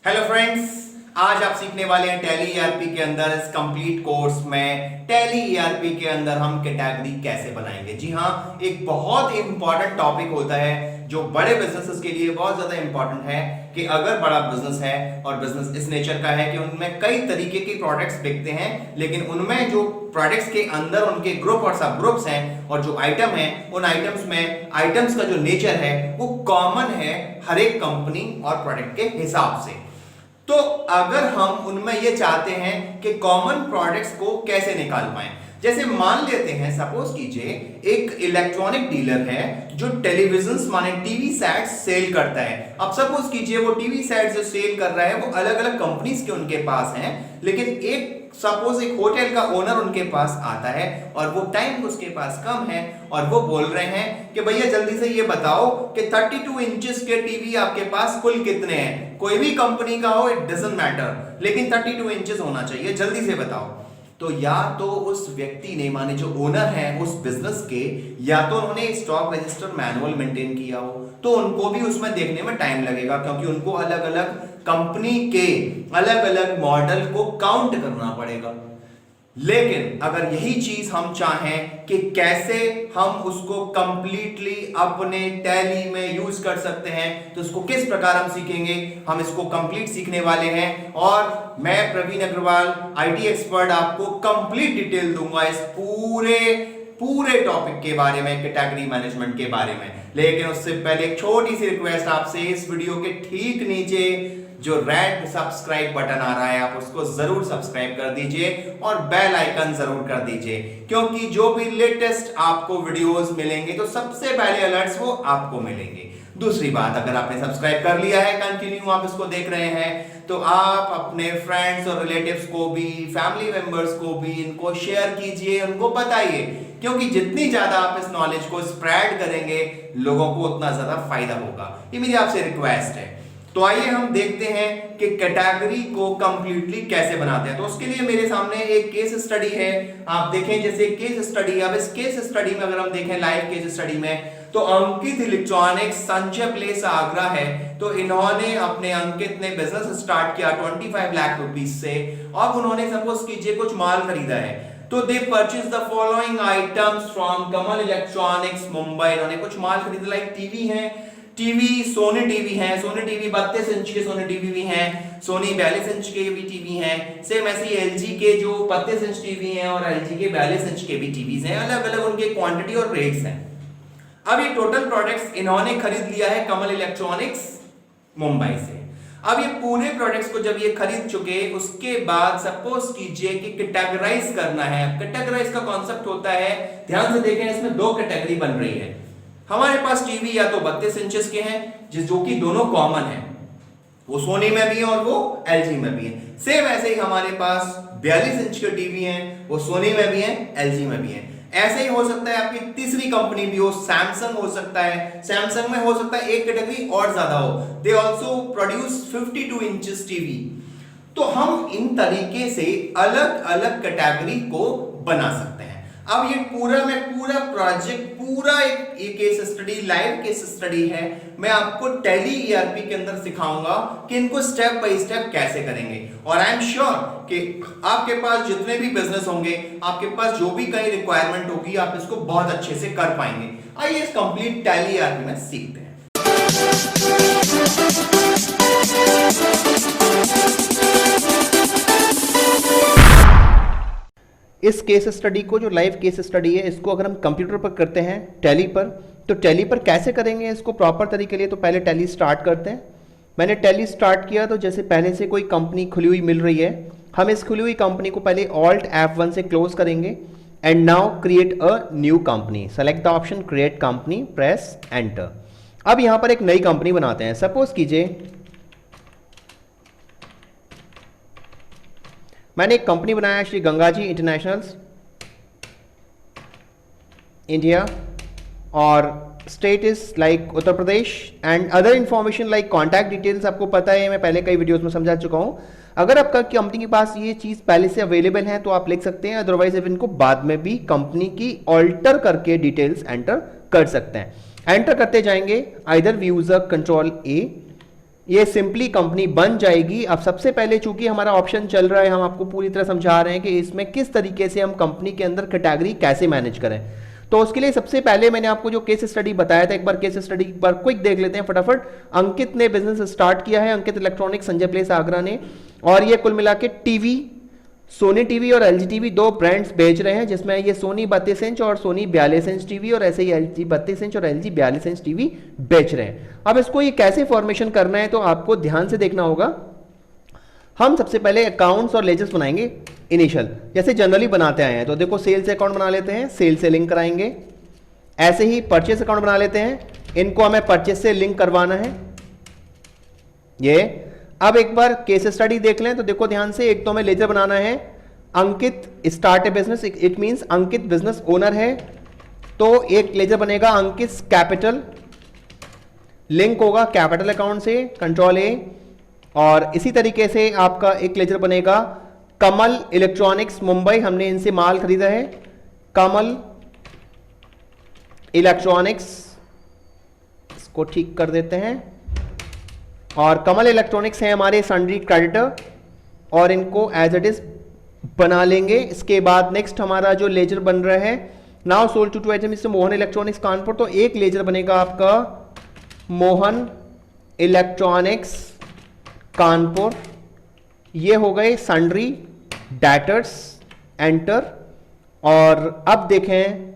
Hello friends, आज आप सीखने वाले हैं टैली ईआरपी के अंदर इस कंप्लीट कोर्स में टैली ईआरपी के अंदर हम कैटेगरी कैसे बनाएंगे। जी हाँ, एक बहुत इंपॉर्टेंट टॉपिक होता है जो बड़े बिजनेसेस के लिए बहुत ज्यादा इंपॉर्टेंट है कि अगर बड़ा बिजनेस है और बिजनेस इस नेचर का है कि उनमें कई तरीके के प्रोडक्ट्स बिकते हैं, लेकिन उनमें जो प्रोडक्ट्स के अंदर उनके ग्रुप और सब ग्रुप्स हैं और जो आइटम है उन आइटम्स में आइटम्स का जो नेचर है वो कॉमन है हर एक कंपनी और प्रोडक्ट के हिसाब से। तो अगर हम उनमें ये चाहते हैं कि कॉमन प्रोडक्ट्स को कैसे निकाल पाएं, जैसे मान लेते हैं सपोज कीजिए एक इलेक्ट्रॉनिक डीलर है जो टेलीविजन माने टीवी सेट्स सेल करता है। अब सपोज कीजिए वो टीवी सेट्स जो सेल कर रहा है वो अलग अलग कंपनीज के उनके पास हैं, लेकिन एक सपोज एक होटल का ओनर उनके पास आता है और वो टाइम उसके पास कम है और वो बोल रहे हैं कि भैया जल्दी से ये बताओ कि 32 इंचेस के टीवी आपके पास कुल कितने हैं। कोई भी कंपनी का हो, इट डजंट मैटर, लेकिन 32 इंचेस होना चाहिए, जल्दी से बताओ। तो या तो उस व्यक्ति ने माने जो ओनर है उस बिजनेस के, या तो उन्होंने स्टॉक रजिस्टर मैनुअल मेंटेन किया हो, तो उनको भी उसमें देखने में टाइम लगेगा क्योंकि उनको अलग अलग कंपनी के अलग अलग मॉडल को काउंट करना पड़ेगा। लेकिन अगर यही चीज हम चाहें कि कैसे हम उसको कंप्लीटली अपने टैली में यूज कर सकते हैं, तो उसको किस प्रकार हम सीखेंगे, हम इसको कंप्लीट सीखने वाले हैं। और मैं प्रवीण अग्रवाल आईटी एक्सपर्ट आपको कंप्लीट डिटेल दूंगा इस पूरे टॉपिक के बारे में, कैटेगरी मैनेजमेंट के बारे में। लेकिन उससे पहले एक छोटी सी रिक्वेस्ट आपसे, इस वीडियो के ठीक नीचे जो रेड सब्सक्राइब बटन आ रहा है आप उसको जरूर सब्सक्राइब कर दीजिए और बेल आइकन जरूर कर दीजिए, क्योंकि जो भी लेटेस्ट आपको वीडियोस मिलेंगे तो सबसे पहले अलर्ट्स वो आपको मिलेंगे। दूसरी बात, अगर आपने सब्सक्राइब कर लिया है, कंटिन्यू आप इसको देख रहे हैं, तो आप अपने फ्रेंड्स और रिलेटिव्स को भी, फैमिली मेंबर्स को भी इनको शेयर कीजिए, उनको बताइए, क्योंकि जितनी ज्यादा आप इस नॉलेज को स्प्रेड करेंगे लोगों को उतना ज्यादा फायदा होगा। ये मेरी आपसे रिक्वेस्ट है। तो आइए हम देखते हैं कि कैटेगरी को कंप्लीटली कैसे बनाते हैं। तो उसके लिए मेरे सामने एक केस स्टडी है, आप देखें जैसे केस स्टडी। अब इस केस स्टडी में अगर हम देखें लाइव केस स्टडी में, तो अंकित इलेक्ट्रॉनिक्स संजय प्लेस आगरा है। तो इन्होंने अपने अंकित ने बिजनेस स्टार्ट किया 25 लाख रुपीस से। अब उन्होंने सपोज कीजिए कुछ माल खरीदा है, तो दे purchase the following items from Kamal electronics Mumbai. इन्होंने कुछ माल खरीदा, लाइक टीवी है, टीवी सोनी टीवी है, सोनी टीवी 32 इंच के सोनी टीवी भी हैं, सोनी 42 इंच के भी टीवी हैं। सेम ऐसे ही एलजी के जो 32 इंच टीवी हैं और एलजी के 42 इंच के भी टीवीज हैं, अलग अलग उनके क्वांटिटी और रेट्स हैं। अब ये टोटल प्रोडक्ट्स इन्होंने खरीद लिया है कमल इलेक्ट्रॉनिक्स मुंबई से। अब ये पूरे प्रोडक्ट्स को जब ये खरीद चुके, उसके बाद सपोज कीजिए कि कैटेगराइज करना है। कैटेगराइज का कॉन्सेप्ट होता है, ध्यान से देखें, इसमें दो कैटेगरी बन रही है। हमारे पास टीवी या तो 32 इंचेस के हैं जो कि दोनों कॉमन है, वो सोनी में भी है और वो एलजी में भी है। सेम ऐसे ही हमारे पास 42 इंच के टीवी हैं, वो सोनी में भी है, एलजी में भी है। ऐसे ही हो सकता है आपकी तीसरी कंपनी भी हो, सैमसंग हो सकता है, सैमसंग में हो सकता है एक कैटेगरी और ज्यादा हो, they also produce 52 inches TV. तो हम इन तरीके से अलग अलग कैटेगरी को बना सकते हैं। अब ये पूरा प्रोजेक्ट, पूरा एक case study, live case study है। मैं आपको टैली ईआरपी के अंदर सिखाऊंगा कि इनको स्टेप बाय स्टेप कैसे करेंगे। और आई एम श्योर कि आपके पास जितने भी बिजनेस होंगे, आपके पास जो भी कहीं रिक्वायरमेंट होगी, आप इसको बहुत अच्छे से कर पाएंगे। आइए इस कंप्लीट टैली ईआरपी में सीखते हैं। इस केस स्टडी को, जो लाइव केस स्टडी है, इसको अगर हम कंप्यूटर पर करते हैं टैली पर, तो टैली पर कैसे करेंगे इसको प्रॉपर तरीके के लिए, तो पहले टैली स्टार्ट करते हैं। मैंने टैली स्टार्ट किया, तो जैसे पहले से कोई कंपनी खुली हुई मिल रही है, हम इस खुली हुई कंपनी को पहले ऑल्ट F1 से क्लोज करेंगे and now create a new company. Select the option create company, press enter. अब यहां पर एक नई कंपनी बनाते हैं। सपोज कीजिए मैंने एक कंपनी बनाया श्री गंगाजी इंटरनेशनल्स इंडिया, और state is like Uttar Pradesh, and other information like contact details आपको पता है, मैं पहले कई वीडियोस में समझा चुका हूं। अगर आपका कंपनी के पास ये चीज पहले से अवेलेबल है तो आप लिख सकते हैं, अदरवाइज आप इनको बाद में भी कंपनी की ऑल्टर करके डिटेल्स एंटर कर सकते हैं। एंटर करते जाएंगे, either we use control A ये सिंपली कंपनी बन जाएगी। अब सबसे पहले चूंकि हमारा ऑप्शन चल रहा है, हम आपको पूरी तरह समझा रहे हैं कि इसमें किस तरीके से हम कंपनी के अंदर कैटेगरी कैसे मैनेज करें। तो उसके लिए सबसे पहले मैंने आपको जो केस स्टडी बताया था, एक बार केस स्टडी पर क्विक देख लेते हैं फटाफट। अंकित ने बिजनेस स्टार्ट किया है, अंकित इलेक्ट्रॉनिक्स, संजय प्लेस आगरा ने, और ये कुल मिला के टीवी, सोनी टीवी और एलजी टीवी दो ब्रांड्स बेच रहे हैं, जिसमें ये सोनी 32 इंच और सोनी 42 इंच टीवी और ऐसे ही एलजी 32 इंच और एलजी 42 इंच टीवी बेच रहे हैं। अब इसको ये कैसे फॉर्मेशन करना है तो आपको ध्यान से देखना होगा। हम सबसे पहले अकाउंट्स और लेजर्स बनाएंगे इनिशियल, जैसे जनरली बनाते आए हैं। तो देखो सेल से अकाउंट बना लेते हैं, सेल से लिंक कराएंगे। ऐसे ही परचेस अकाउंट बना लेते हैं, इनको हमें परचेस से लिंक करवाना है ये। अब एक बार केस स्टडी देख लें तो देखो ध्यान से, एक तो हमें लेजर बनाना है, Ankit start a business, it means Ankit business owner है, तो एक लेजर बनेगा अंकित कैपिटल, लिंक होगा कैपिटल अकाउंट से, कंट्रोल ए। और इसी तरीके से आपका एक लेजर बनेगा कमल इलेक्ट्रॉनिक्स मुंबई, हमने इनसे माल खरीदा है, कमल इलेक्ट्रॉनिक्स, इसको ठीक कर देते हैं। और कमल इलेक्ट्रॉनिक्स है हमारे सन्ड्री क्रेडिटर, और इनको एज इट इज बना लेंगे। इसके बाद नेक्स्ट हमारा जो लेजर बन रहा है, नाउ सोल्ड टू आइटम इससे मोहन इलेक्ट्रॉनिक्स कानपुर, तो एक लेजर बनेगा आपका मोहन इलेक्ट्रॉनिक्स कानपुर। ये हो गए सन्ड्री डेटर्स, एंटर। और अब देखें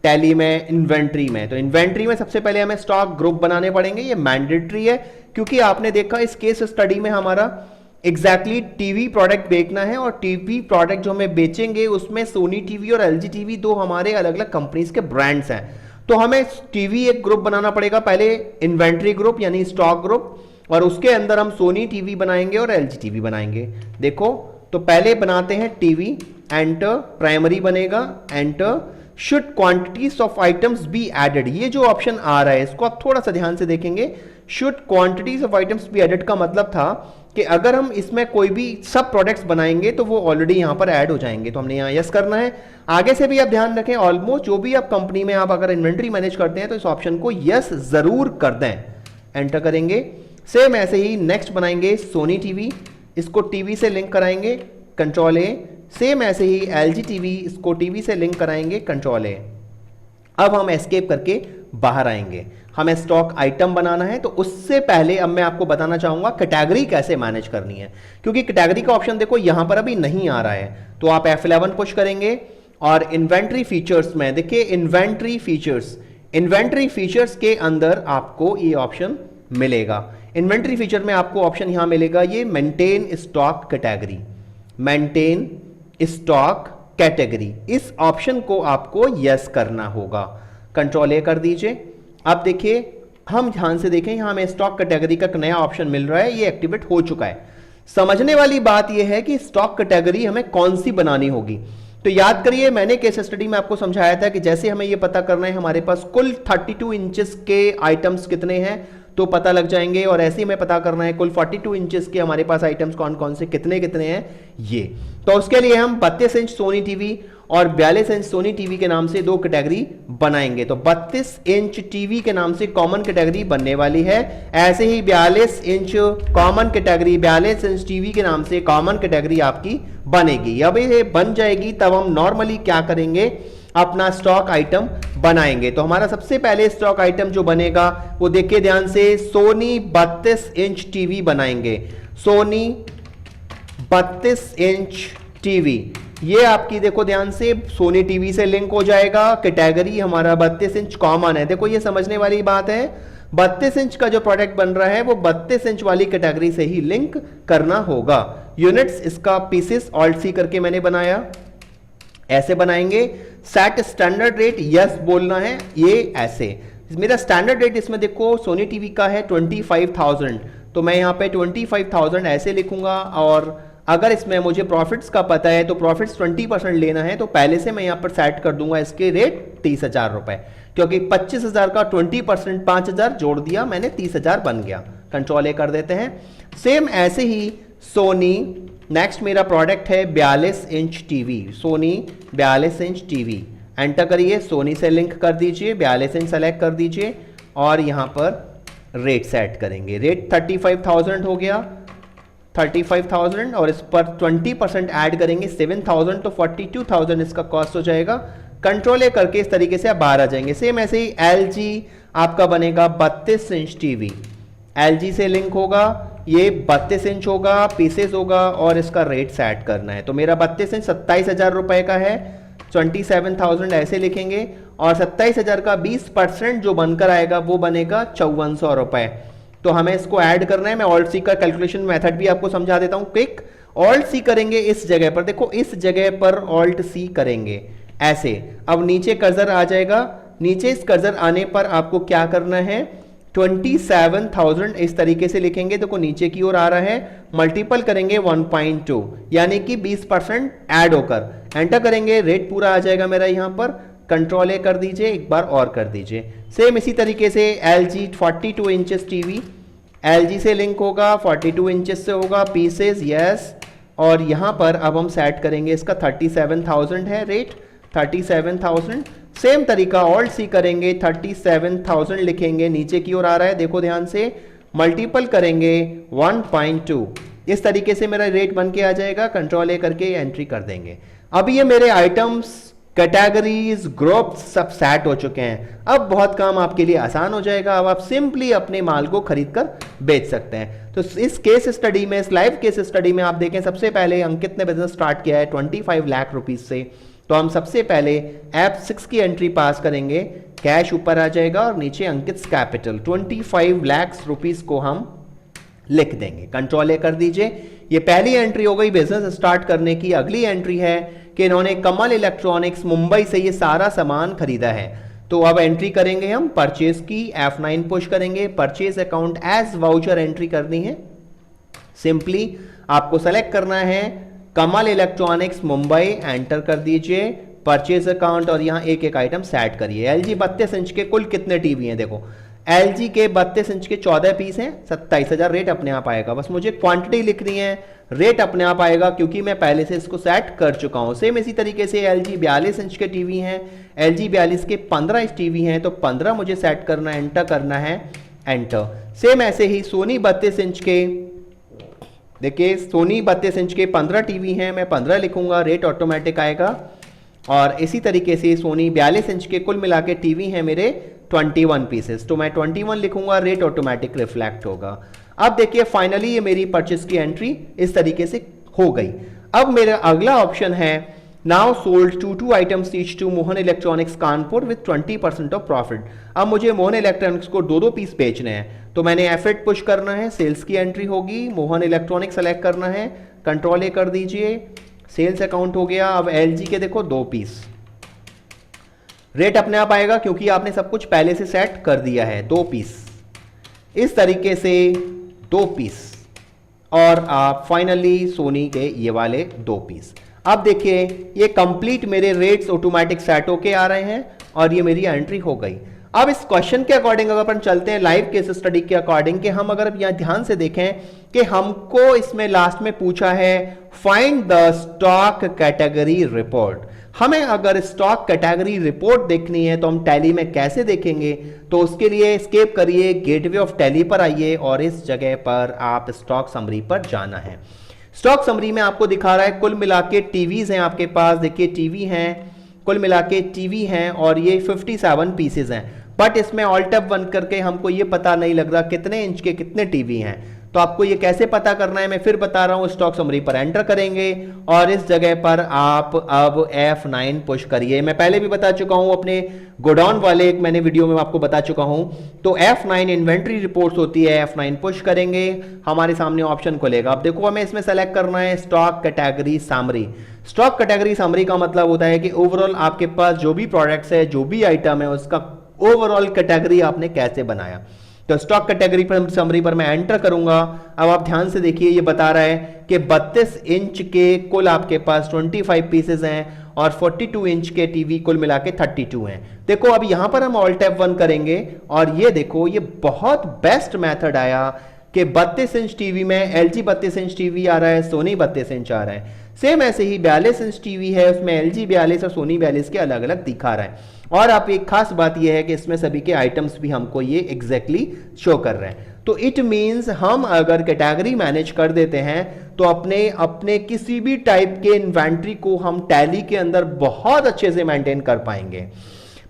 टैली में इन्वेंट्री में, तो इन्वेंट्री में सबसे पहले हमें स्टॉक ग्रुप बनाने पड़ेंगे, ये मैंडेटरी है क्योंकि आपने देखा इस केस स्टडी में हमारा एग्जैक्टली टीवी प्रोडक्ट बेचना है, और टीवी प्रोडक्ट जो हमें बेचेंगे उसमें सोनी टीवी और एलजी टीवी दो हमारे अलग अलग कंपनीज के ब्रांड्स हैं। तो हमें टीवी एक ग्रुप बनाना पड़ेगा, पहले इन्वेंट्री ग्रुप यानी स्टॉक ग्रुप, और उसके अंदर हम सोनी टीवी बनाएंगे और एलजी टीवी बनाएंगे। देखो तो पहले बनाते हैं टीवी, एंटर, प्राइमरी बनेगा, enter, should quantities of items be added, ये जो ऑप्शन आ रहा है इसको आप थोड़ा सा ध्यान से देखेंगे। Should quantities of items be added का मतलब था कि अगर हम इसमें कोई भी सब प्रोडक्ट्स बनाएंगे तो वो ऑलरेडी यहां पर ऐड हो जाएंगे, तो हमने यहां यस करना है। आगे से भी आप ध्यान रखें, ऑलमोस्ट जो भी आप कंपनी में आप अगर इन्वेंट्री मैनेज करते हैं तो इस ऑप्शन को यस जरूर कर दें, एंटर करेंगे। सेम ऐसे ही नेक्स्ट बनाएंगे सोनी टीवी, इसको टीवी से लिंक कराएंगे, कंट्रोल ए। सेम ऐसे ही एलजी टीवी, इसको टीवी से लिंक कराएंगे, कंट्रोल ए। अब हम एस्केप करके बाहर आएंगे, हमें स्टॉक आइटम बनाना है। तो उससे पहले अब मैं आपको बताना चाहूंगा कैटेगरी कैसे मैनेज करनी है, क्योंकि कैटेगरी का ऑप्शन देखो यहां पर अभी नहीं आ रहा है। तो आप F11 पुश करेंगे और इन्वेंट्री फीचर्स में देखिए, इन्वेंट्री फीचर्स के अंदर आपको ये ऑप्शन मिलेगा। इन्वेंट्री फीचर में आपको ऑप्शन यहां मिलेगा ये maintain stock category, maintain stock category, इस ऑप्शन को आपको यस करना होगा, कंट्रोल ए कर दीजिए। अब देखिए हम ध्यान से देखें, यहां हमें स्टॉक कैटेगरी का नया ऑप्शन मिल रहा है, ये एक्टिवेट हो चुका है। समझने वाली बात यह है कि स्टॉक कैटेगरी हमें कौन सी बनानी होगी। तो याद करिए मैंने केस स्टडी में आपको समझाया था कि जैसे हमें यह पता करना है हमारे पास कुल 32 इंचेस के आइटम्स कितने हैं तो पता लग जाएंगे, और ऐसे ही हमें पता करना है कुल 42 इंचेस के हमारे पास आइटम्स कौन कौन से कितने कितने हैं ये। तो उसके लिए हम 32 इंच सोनी टीवी और 42 इंच सोनी टीवी के नाम से दो कैटेगरी बनाएंगे। तो 32 इंच टीवी के नाम से कॉमन कैटेगरी बनने वाली है, ऐसे ही 42 inch common category, 42 inch TV के नाम से कॉमन कैटेगरी आपकी बनेगी। अब ये बन जाएगी तब हम नॉर्मली क्या करेंगे, अपना स्टॉक आइटम बनाएंगे। तो हमारा सबसे पहले स्टॉक आइटम जो बनेगा वो देखिए ध्यान से, सोनी 32 इंच टीवी बनाएंगे, सोनी 32 इंच टीवी। ये आपकी देखो ध्यान से सोनी टीवी से लिंक हो जाएगा, कैटेगरी हमारा 32 इंच कॉमन है। देखो ये समझने वाली बात है, 32 इंच का जो प्रोडक्ट बन रहा है वो 32 इंच वाली कैटेगरी से ही लिंक करना होगा। यूनिट्स इसका पीसेस ऑल्ट सी करके मैंने बनाया, ऐसे बनाएंगे। सेट स्टैंडर्ड रेट यस बोलना है, ये ऐसे। मेरा स्टैंडर्ड रेट इसमें देखो सोनी टीवी का है 25,000, तो मैं यहाँ पे 25,000 ऐसे लिखूंगा। और अगर इसमें मुझे प्रॉफिट्स का पता है तो प्रॉफिट्स 20% लेना है, तो पहले से मैं यहाँ पर सेट कर दूंगा इसके रेट 30,000 रुपए, क्योंकि 25,000 का 20% 5,000 जोड़ दिया मैंने, 30,000 बन गया। कंट्रोल ए कर देते हैं। सेम ऐसे ही सोनी, नेक्स्ट मेरा प्रोडक्ट है 42 inch TV, Sony 42 inch TV, enter करिए, सोनी से लिंक कर दीजिए, 42 इंच सेलेक्ट कर दीजिए और यहाँ पर रेट सेट करेंगे। रेट 35,000 हो गया, 35,000 और इस पर 20% ऐड करेंगे 7,000 तो 42,000 इसका कॉस्ट हो जाएगा। कंट्रोल ए करके इस तरीके से आप बाहर आ जाएंगे। सेम ऐसे ही LG आपका बनेगा 32 इंच टीवी, LG से लिंक होगा, ये 32 इंच होगा, पीसेस होगा और इसका रेट सेट करना है। तो मेरा 32 इंच 27,000 रुपए का है, 27,000 ऐसे लिखेंगे और 27,000 का 20% जो बनकर आएगा वो बनेगा 5400 रुपए। तो हमें इसको ऐड करना है। मैं ऑल्ट सी का कैलकुलेशन मेथड भी आपको समझा देता हूं क्विक। ऑल्ट सी करेंगे इस जगह पर, देखो इस जगह पर ऑल्ट सी करेंगे ऐसे। अब नीचे कर्सर आ जाएगा, नीचे इस कर्सर आने पर आपको क्या करना है, 27,000 इस तरीके से लिखेंगे, देखो नीचे की ओर आ रहा है, मल्टीपल करेंगे 1.2 यानी कि 20% ऐड होकर एंटर करेंगे, रेट पूरा आ जाएगा मेरा यहां पर। कंट्रोल ए कर दीजिए, एक बार और कर दीजिए। सेम इसी तरीके से LG 42 इंचेस टीवी, LG से लिंक होगा, 42 इंचेस से होगा, पीसेस यस, और यहां पर अब हम सेट करेंगे इसका 37,000 है रेट, 37,000। सेम तरीका ऑल्ट सी करेंगे, 37,000 लिखेंगे, नीचे की ओर आ रहा है देखो ध्यान से, मल्टीपल करेंगे 1.2, इस तरीके से मेरा रेट बन के आ जाएगा। कंट्रोल ए करके एंट्री कर देंगे। अब ये मेरे आइटम्स, कैटेगरीज, ग्रुप्स सब सेट हो चुके हैं। अब बहुत काम आपके लिए आसान हो जाएगा। अब आप सिंपली अपने माल को खरीद कर बेच सकते हैं। तो इस केस स्टडी में, इस लाइव केस स्टडी में आप देखें, सबसे पहले अंकित ने बिजनेस स्टार्ट किया है 25 लाख रुपीज से। तो हम सबसे पहले F6 की एंट्री पास करेंगे, कैश ऊपर आ जाएगा और नीचे अंकित कैपिटल 25 लाख रुपीज को हम लिख देंगे। कंट्रोल ए कर दीजिए। ये पहली एंट्री हो गई बिजनेस स्टार्ट करने की। अगली एंट्री है कि इन्होंने कमल इलेक्ट्रॉनिक्स मुंबई से ये सारा सामान खरीदा है। तो अब एंट्री करेंगे हम परचेज की, F9 पुश करेंगे, purchase account as voucher entry करनी है। सिंपली आपको सेलेक्ट करना है कमल इलेक्ट्रॉनिक्स मुंबई, एंटर कर दीजिए, परचेज अकाउंट और यहां एक एक आइटम सेट करिए। LG 32 इंच के कुल कितने टीवी हैं, देखो LG के 32 इंच के 14 पीस हैं, 27,000 रेट अपने आप आएगा। बस मुझे क्वांटिटी लिखनी है, रेट अपने आप आएगा क्योंकि मैं पहले से इसको सेट कर चुका हूं। सेम इसी तरीके से LG 42 इंच के टीवी हैं, LG 42 के 15 इंच टीवी हैं, तो 15 मुझे सेट करना है, एंटर करना है, एंटर। सेम ऐसे ही सोनी 32 इंच के, देखिए सोनी 32 इंच के 15 टीवी हैं, मैं 15 लिखूंगा, रेट ऑटोमेटिक आएगा। और इसी तरीके से सोनी 42 इंच के कुल मिला के टीवी हैं मेरे 21 पीसेस, तो मैं 21 लिखूंगा, रेट ऑटोमेटिक रिफ्लेक्ट होगा। अब देखिए फाइनली ये मेरी परचेस की एंट्री इस तरीके से हो गई। अब मेरा अगला ऑप्शन है now sold 2 items each to Mohan electronics Kanpur with 20% of profit. अब मुझे मोहन इलेक्ट्रॉनिक्स को 2 पीस बेचने हैं, तो मैंने F8 पुश करना है, सेल्स की एंट्री होगी, मोहन इलेक्ट्रॉनिक्स सेलेक्ट करना है, कंट्रोल ए कर दीजिए, सेल्स अकाउंट हो गया। अब LG के देखो 2 पीस, रेट अपने आप आएगा क्योंकि आपने सब कुछ पहले से सेट कर दिया है। 2 पीस इस तरीके से 2 पीस, और आप फाइनली सोनी के ये वाले 2 पीस। अब देखिए ये कंप्लीट मेरे रेट्स ऑटोमेटिक सेट होके आ रहे हैं और ये मेरी एंट्री हो गई। अब इस क्वेश्चन के अकॉर्डिंग अगर अपन चलते हैं लाइव केस स्टडी के अकॉर्डिंग, कि हम अगर यहाँ ध्यान से देखें कि हमको इसमें लास्ट में पूछा है find the stock category report. हमें अगर स्टॉक कैटेगरी रिपोर्ट देखनी है तो हम टैली में कैसे देखेंगे, तो उसके लिए एस्केप करिए, गेटवे ऑफ टैली पर आइए और इस जगह पर आप स्टॉक समरी पर जाना है। स्टॉक समरी में आपको दिखा रहा है कुल मिला के टीवीज हैं आपके पास, देखिए टीवी हैं, कुल मिला के टीवी हैं और ये 57 पीसेज हैं, बट इसमें ऑल टैब बंद करके हमको ये पता नहीं लग रहा कितने इंच के कितने टीवी हैं। तो आपको ये कैसे पता करना है मैं फिर बता रहा हूं। स्टॉक समरी पर एंटर करेंगे और इस जगह पर आप अब F9 पुश करिए। मैं पहले भी बता चुका हूं, अपने गोडाउन वाले एक मैंने वीडियो में आपको बता चुका हूं। तो F9 इन्वेंट्री रिपोर्ट्स होती है, F9 पुश करेंगे, हमारे सामने ऑप्शन खुलेगा। अब देखो हमें इसमें सेलेक्ट करना है stock category summary. Stock category summary का मतलब होता है कि ओवरऑल आपके पास जो भी प्रोडक्ट्स है, जो भी आइटम है, उसका ओवरऑल कैटेगरी आपने कैसे बनाया। तो स्टॉक कैटेगरी पर समरी पर मैं एंटर करूंगा। अब आप ध्यान से देखिए, ये बता रहा है कि 32 इंच के कुल आपके पास 25 पीसेज हैं और 42 इंच के टीवी कुल मिला के 32 हैं। देखो अब यहां पर हम ऑल टैब 1 करेंगे और ये देखो ये बहुत बेस्ट मेथड आया कि 32 इंच टीवी में LG 32 इंच टीवी आ रहा है, सोनी 32 इंच आ रहा है। सेम ऐसे ही 42 इंच टीवी है, उसमें LG 42 और सोनी 42 के अलग अलग दिखा रहा है। और आप एक खास बात यह है कि इसमें सभी के आइटम्स भी हमको ये एग्जैक्टली शो कर रहे हैं। तो इट मींस हम अगर कैटेगरी मैनेज कर देते हैं तो अपने अपने किसी भी टाइप के इन्वेंट्री को हम टैली के अंदर बहुत अच्छे से मेंटेन कर पाएंगे।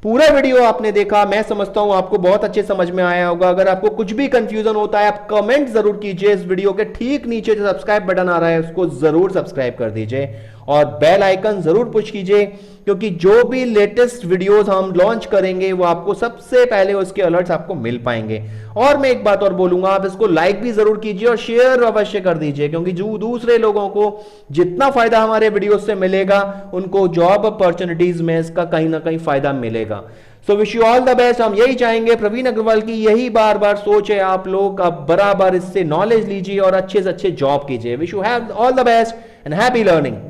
पूरा वीडियो आपने देखा, मैं समझता हूं आपको बहुत अच्छे समझ में आया होगा। अगर आपको कुछ भी कंफ्यूजन होता है आप कमेंट जरूर कीजिए। इस वीडियो के ठीक नीचे जो सब्सक्राइब बटन आ रहा है उसको जरूर सब्सक्राइब कर दीजिए और बेल आइकन जरूर पुश कीजिए, क्योंकि जो भी लेटेस्ट वीडियोस हम लॉन्च करेंगे वो आपको सबसे पहले उसके अलर्ट्स आपको मिल पाएंगे। और मैं एक बात और बोलूंगा, आप इसको लाइक भी जरूर कीजिए और शेयर अवश्य कर दीजिए, क्योंकि जो दूसरे लोगों को जितना फायदा हमारे वीडियो से मिलेगा उनको जॉब अपॉर्चुनिटीज में इसका कहीं ना कहीं फायदा मिलेगा। So wish you all the best. हम यही चाहेंगे, प्रवीण अग्रवाल की यही बार बार सोच है आप लोग, आप बराबर इससे नॉलेज लीजिए और अच्छे से अच्छे जॉब कीजिए। Wish you have all the best and happy learning.